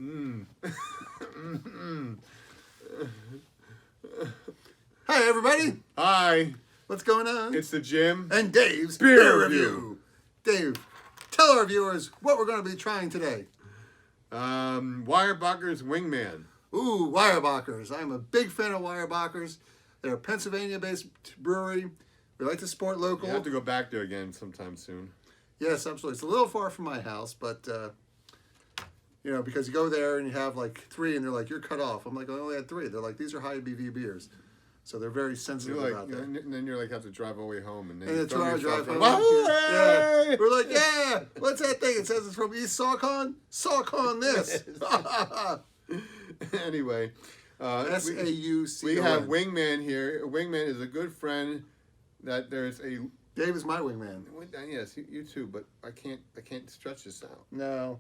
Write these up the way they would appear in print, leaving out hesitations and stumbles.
Mm. Hi, everybody. Hi, What's going on? it's the Jimm. And Dave's Beer Review. Dave, tell our viewers what we're going to be trying today. Weyerbacher's Wingman. Ooh, Weyerbacher's. I'm a big fan of Weyerbacher's. They're a Pennsylvania-based brewery. We like to support local. You have to go back there again sometime soon. Yes, absolutely. It's a little far from my house, but, you know, because you go there and you have like 3 and they're like, you're cut off. I'm like, I only had 3. They're like, these are high ABV beers. So they're very sensitive about that. And then you're like, have to drive all the way home. And then And you the throw 2-hour yourself drive in. home. Whoa, Yeah. We're like, yeah, what's that thing? It says it's from East Saucon. Saucon this. Anyway. S-A-U-C-O-N. We have Wingman here. Wingman is a good friend that there's a... Dave is my wingman. Yes, you too, but I can't stretch this out. No.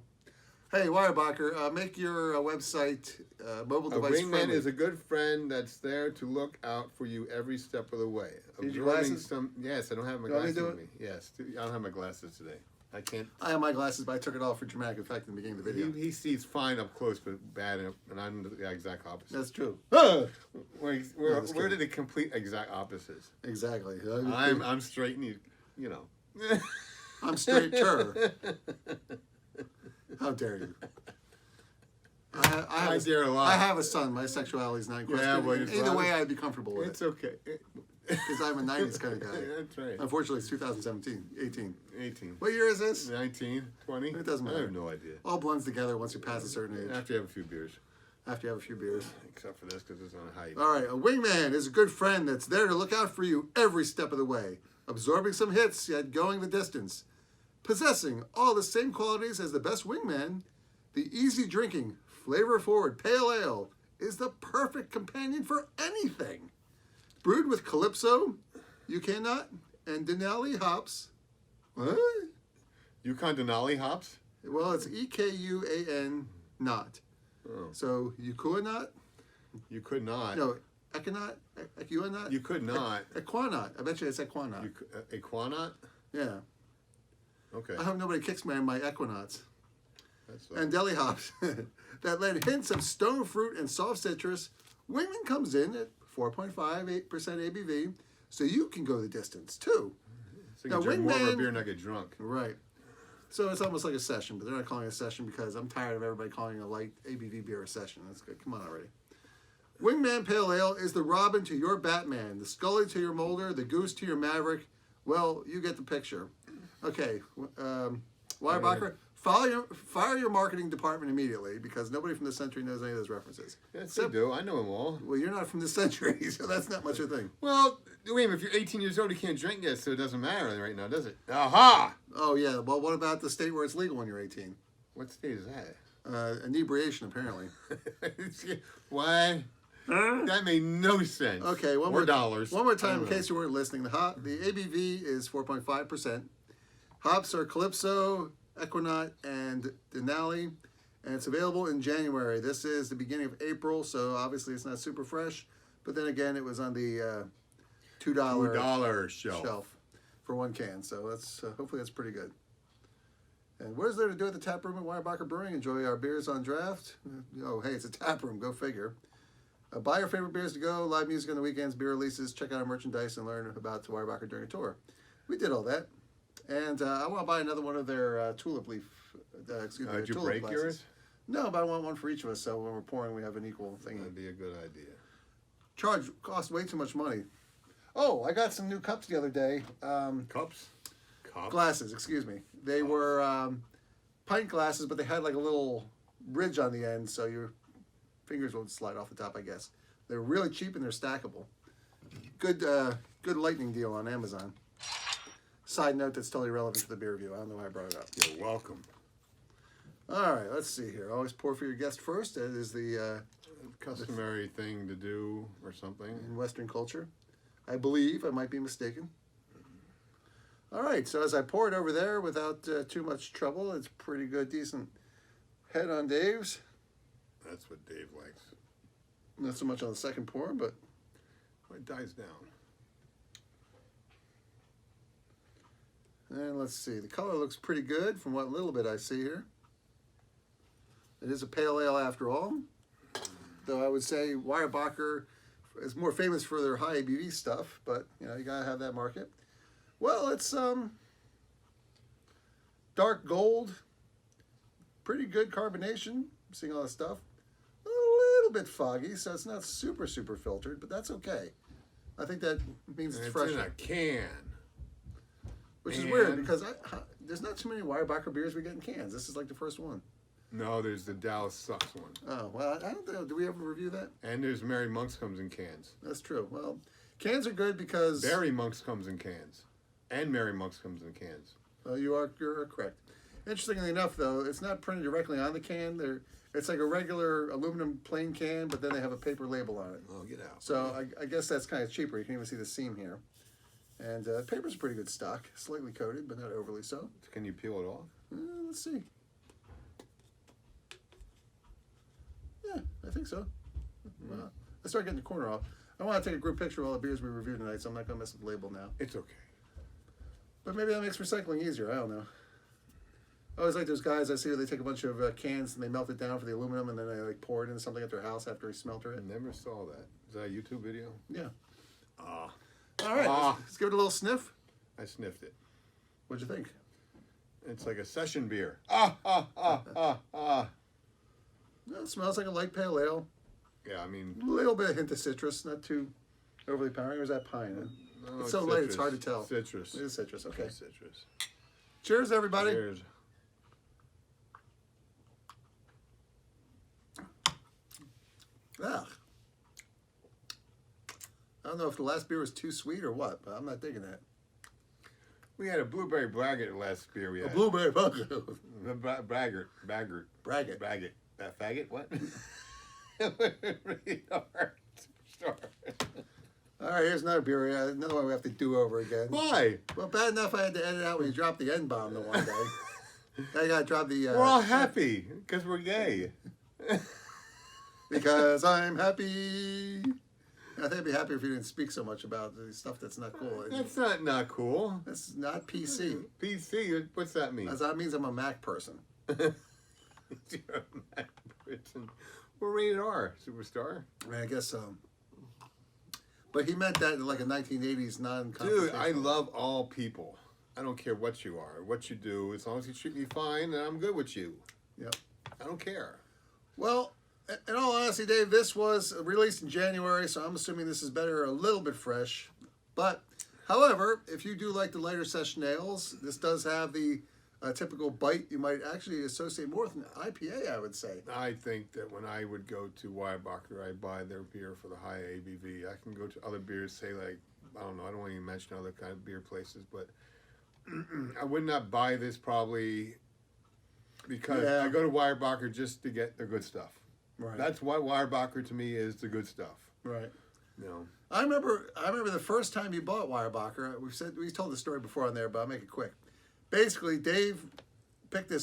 Hey, Weyerbacher, make your website mobile device Wingman friendly. is a good friend that's there to look out for you every step of the way. Need your glasses? Yes, I don't have my You want me glasses to do with me. Yes, I don't have my glasses today. I can't. I have my glasses, but I took it off for dramatic effect in the beginning of the video. He sees fine up close, but bad, and I'm the exact opposite. That's true. We're the complete exact opposites. Exactly. I'm straight, and you know. I'm straighter. How dare you? I dare a lot. I have a son. My sexuality is not in question. Yeah, well, Either way, I'd be comfortable with it's okay. Because I'm a 90s kind of guy. That's right. Unfortunately, it's 2017, 18. 18. What year is this? 19, 20? It doesn't matter. I have no idea. All blends together once you pass a certain age. After you have a few beers. After you have a few beers. Except for this, because it's on a height. All right, a wingman is a good friend that's there to look out for you every step of the way, absorbing some hits yet going the distance. Possessing all the same qualities as the best wingman, the easy drinking, flavor-forward pale ale is the perfect companion for anything. Brewed with Calypso, Ekuanot, and Denali hops. What? Denali hops? Well, it's E-K-U-A-N not. Oh. So, Ekuanot? You could not. No, Ekuanot? Ekuanot? You could not. Ekuanot. I bet you it's Ekuanot. Ekuanot? Yeah. Okay. I hope nobody kicks me on my Equinots. That's And deli hops that lend hints of stone fruit and soft citrus. Wingman comes in at 4.58% ABV, so you can go the distance too. So you can drink more of a beer and not get drunk. Right. So it's almost like a session, but they're not calling it a session because I'm tired of everybody calling a light ABV beer a session. That's good. Come on already. Wingman Pale Ale is the Robin to your Batman, the Scully to your Mulder, the Goose to your Maverick. Well, you get the picture. Okay, Weyerbacher, fire your marketing department immediately because nobody from this century knows any of those references. Yes, they do. I know them all. Well, you're not from this century, so that's not much of a thing. Well, wait a minute. If you're 18 years old, you can't drink yet, so it doesn't matter right now, does it? Aha! Oh, yeah. Well, what about the state where it's legal when you're 18? What state is that? Inebriation, apparently. What? That made no sense. Okay, One more time in case you weren't listening. The ABV is 4.5%. Hops are Calypso, Ekuanot, and Denali, and it's available in January. This is the beginning of April, so obviously it's not super fresh. But then again, it was on the $2 shelf for 1 can, so that's hopefully that's pretty good. And what is there to do at the tap room at Weyerbacher Brewing? Enjoy our beers on draft. Oh, hey, it's a tap room. Go figure. Buy your favorite beers to go, live music on the weekends, beer releases, check out our merchandise, and learn about Weyerbacher during a tour. We did all that. And I want to buy another one of their tulip leaf, Did you tulip break glasses. yours? No, but I want one for each of us, so when we're pouring, we have an equal thing. That'd be a good idea. Cost way too much money. Oh, I got some new cups the other day. Cups? Glasses, excuse me. They were pint glasses, but they had like a little ridge on the end, so your fingers won't slide off the top, I guess. They're really cheap and they're stackable. Good lightning deal on Amazon. Side note that's totally relevant to the beer review. I don't know why I brought it up. You're welcome. All right, let's see here. Always pour for your guest first. That is the Customary thing to do or something. in Western culture. I believe. I might be mistaken. All right, so as I pour it over there without too much trouble, it's pretty good, decent head on Dave's. That's what Dave likes. Not so much on the second pour, but It dies down. And let's see, the color looks pretty good from what little bit I see here. It is a pale ale after all. Though I would say Weyerbacher is more famous for their high ABV stuff, but you know, you gotta have that market. Well, it's dark gold, pretty good carbonation. I'm seeing all this stuff. A little bit foggy, so it's not super filtered, but that's okay. I think that means it's fresh. in a can. Which is weird because there's not too many Weyerbacher beers we get in cans. This is like the first one. No, there's the Dallas Sucks one. Oh, well, I don't know. Do we ever review that? And there's Mary Monk's comes in cans. That's true. Well, cans are good because... Barry Monk's comes in cans. And Mary Monk's comes in cans. Well, you're correct. Interestingly enough, though, it's not printed directly on the can. It's like a regular aluminum plain can, but then they have a paper label on it. Oh, get out. So I guess that's kind of cheaper. You can even see the seam here. And paper's pretty good stock. Slightly coated, but not overly so. Can you peel it off? Let's see. Yeah, I think so. Well, let's start getting the corner off. I want to take a group picture of all the beers we reviewed tonight, so I'm not going to mess with the label now. It's okay. But maybe that makes recycling easier. I don't know. I always like those guys I see where they take a bunch of cans and they melt it down for the aluminum and then they like pour it into something at their house after they smelter it. I never saw that. Is that a YouTube video? Yeah. Ah. All right, let's give it a little sniff. I sniffed it. What'd you think? It's like a session beer. It smells like a light pale ale. Yeah, I mean... A little bit of hint of citrus, not too overly powering. Or is that pine? No, it's so light, it's hard to tell. Citrus. It is citrus, okay. It's citrus. Cheers, everybody. Cheers. Ugh. I don't know if the last beer was too sweet or what, but I'm not digging that. We had a blueberry braggart last beer we had. A blueberry braggart. Braggart. Braggart. That faggot? What? Really hard. All right, here's another beer. Another one we have to do over again. Why? Well, bad enough I had to edit out when you dropped the N-bomb the one day. Now you got to drop the... we're all happy because we're gay. Because I'm happy. I think I'd be happier if you didn't speak so much about the stuff that's not cool. That's not cool. That's not PC. PC, what's that mean? That means I'm a Mac person. You're a Mac person. We're rated R, superstar. I guess so. But he meant that in like a 1980s non-confrontational. Dude, I love all people. I don't care what you are, what you do. As long as you treat me fine, then I'm good with you. Yep. I don't care. Well, in all honesty, Dave, this was released in January, so I'm assuming this is better, a little bit fresh. But, however, if you do like the lighter session ales, this does have the typical bite you might actually associate more with an IPA, I would say. I think that when I would go to Weyerbacher, I buy their beer for the high ABV. I can go to other beers, say like, I don't know, I don't want to even mention other kind of beer places, but I would not buy this probably because I go to Weyerbacher just to get the good stuff. Right. That's what Weyerbacher to me is, the good stuff. Right. You know. I remember the first time you bought Weyerbacher. We told the story before on there, but I'll make it quick. Basically, Dave picked a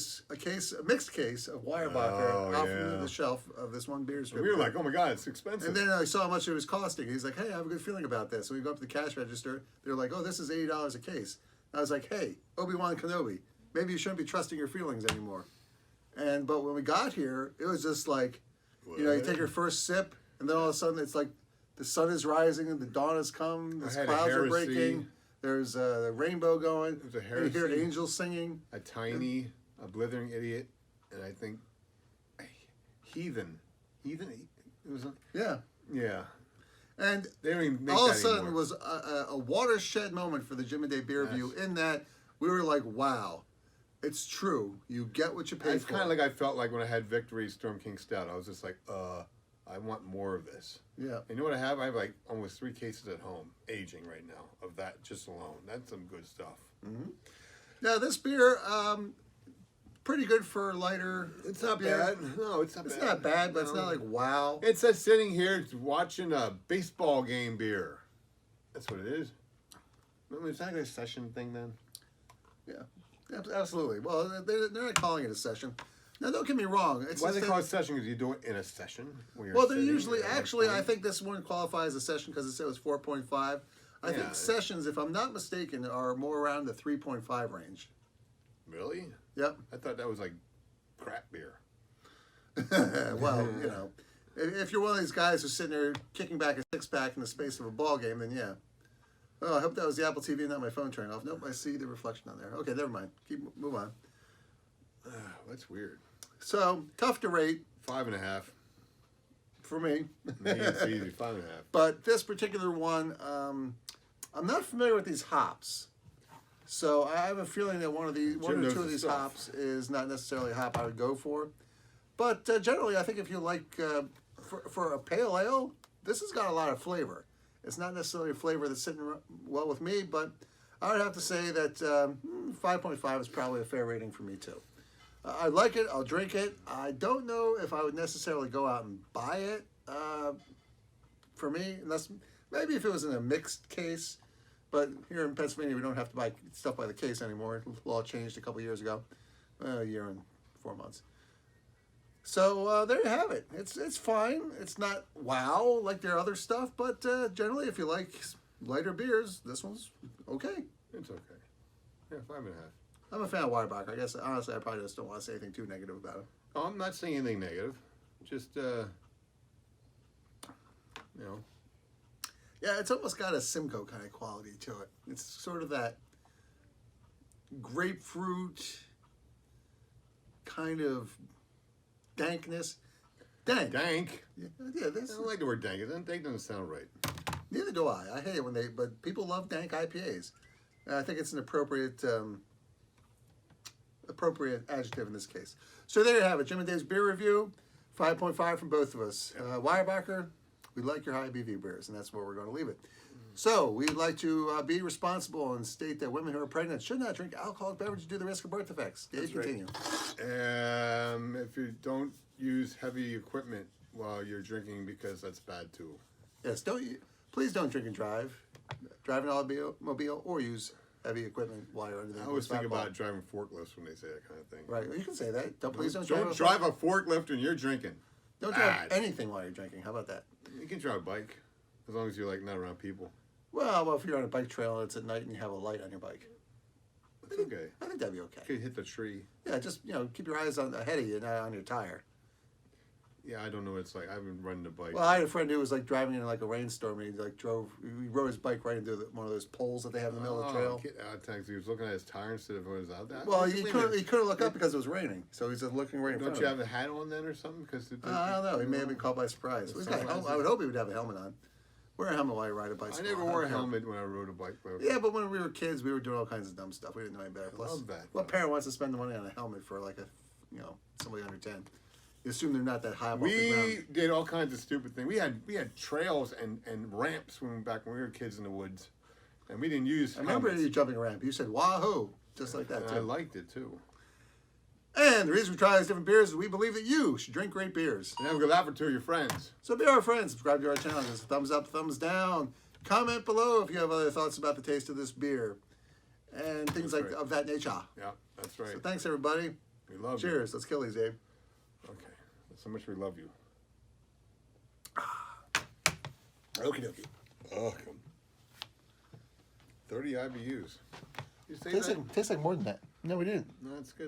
mixed case of Weyerbacher off the shelf of this one beer distributor. We were like, oh my God, it's expensive. And then I saw how much it was costing. He's like, hey, I have a good feeling about this. So we go up to the cash register. They're like, oh, this is $80 a case. I was like, hey, Obi-Wan Kenobi, maybe you shouldn't be trusting your feelings anymore. But when we got here, it was just like, you know, you take your first sip, and then all of a sudden it's like the sun is rising and the dawn has come. The clouds are breaking. There's the rainbow going. There's a and you hear angels singing. A blithering idiot, and I think heathen. It was Yeah. And they don't even make all of a that sudden anymore. was a watershed moment for the Jimm and Dave beer review in that we were like, wow, it's true. You get what you pay for. It's kind of like I felt like when I had Victory Storm King Stout. I was just like, I want more of this. Yeah. And you know what I have? I have like almost 3 cases at home, aging right now, of that just alone. That's some good stuff. Mm-hmm. Now, this beer, pretty good for lighter. It's not beer. bad. No, it's not bad. It's not bad, but it's not like wow. It's just sitting here watching a baseball game beer. That's what it is. Is that a session thing then? Yeah, absolutely. Well, they're not calling it a session. Now, don't get me wrong. Why do they call it session? Because you do it in a session? Well, they're usually, actually, I think this one qualifies as a session because it said it was 4.5. I think sessions, if I'm not mistaken, are more around the 3.5 range. Really? Yep. I thought that was like crap beer. Well, you know, if you're one of these guys who's sitting there kicking back a six-pack in the space of a ball game, then yeah. Oh, I hope that was the Apple TV, not my phone turning off. Nope, I see the reflection on there. Okay, never mind. Move on. That's weird. So, tough to rate 5.5. for me. Me, it's easy. 5.5. But this particular one, I'm not familiar with these hops. So I have a feeling that one or Jimm two knows of his these stuff. hops is not necessarily a hop I would go for. But generally, I think if you like, for a pale ale, this has got a lot of flavor. It's not necessarily a flavor that's sitting well with me, but I would have to say that 5.5 is probably a fair rating for me too. I like it. I'll drink it. I don't know if I would necessarily go out and buy it for me, unless maybe if it was in a mixed case. But here in Pennsylvania, we don't have to buy stuff by the case anymore. The law changed a couple years ago, a year and 4 months. So there you have it. It's fine. It's not wow like their other stuff, but generally, if you like lighter beers, this one's okay. It's okay. Yeah, 5.5. I'm a fan of Weyerbacher. I guess honestly, I probably just don't want to say anything too negative about it. Oh, I'm not saying anything negative. Just, you know. Yeah, it's almost got a Simcoe kind of quality to it. It's sort of that grapefruit kind of dankness. Dank. Dank. Yeah, this. I don't like the word dank. Dank doesn't sound right. Neither do I. I hate it when but people love dank IPAs. And I think it's an appropriate adjective in this case. So there you have it. Jimm and Dave's beer review. 5.5 from both of us. Weyerbacher, we like your high ABV beers, and that's where we're going to leave it. So we'd like to be responsible and state that women who are pregnant should not drink alcoholic beverages due to the risk of birth defects. Dave, continue. If you don't use heavy equipment while you're drinking, because that's bad too. Yes, please don't drink and drive. Drive an automobile or use heavy equipment while you're under the I always think alcohol. about driving forklifts when they say that kind of thing. Right, well, you can say that. Please don't Don't drive a forklift when you're drinking. Don't drive anything while you're drinking. How about that? You can drive a bike, as long as you're like not around people. Well, if you're on a bike trail and it's at night and you have a light on your bike, That's okay. I think that'd be okay. You could hit the tree. Yeah, just keep your eyes ahead of you, not on your tire. Yeah, I don't know what it's like. I haven't ridden a bike. Well, I had a friend who was like driving in like a rainstorm and he rode his bike right into one of those poles that they have in the middle of the trail. Thanks. He was looking at his tire instead of what was out there. Well, he couldn't look up because it was raining, so he's just looking right in front Don't of you him. have a hat on then or something? Because I don't know. He may have been caught by surprise. I would hope he would have a helmet on. Wear a helmet while you ride a bicycle. I never wore a helmet when I rode a bike. Yeah, but when we were kids, we were doing all kinds of dumb stuff. We didn't know any better. Plus, love that. what parent wants to spend the money on a helmet for like somebody under 10? You assume they're not that high up off the ground. We did all kinds of stupid things. We had trails and ramps back when we were kids in the woods, and we didn't use. I remember helmets. you jumping a ramp. You said "Wahoo!" just like that And too. I liked it too. And the reason we try these different beers is we believe that you should drink great beers. And have a good laugh or two of your friends. So be our friends. Subscribe to our channel. Give us a thumbs up, thumbs down. Comment below if you have other thoughts about the taste of this beer and things That's right. of that nature. Yeah, that's right. So thanks everybody. We love you. Cheers. Let's kill these, Dave. Okay. That's how much we love you. Okie dokie. Welcome. 30 IBUs. You say that? Tastes like more than that. No, we didn't. No, that's good.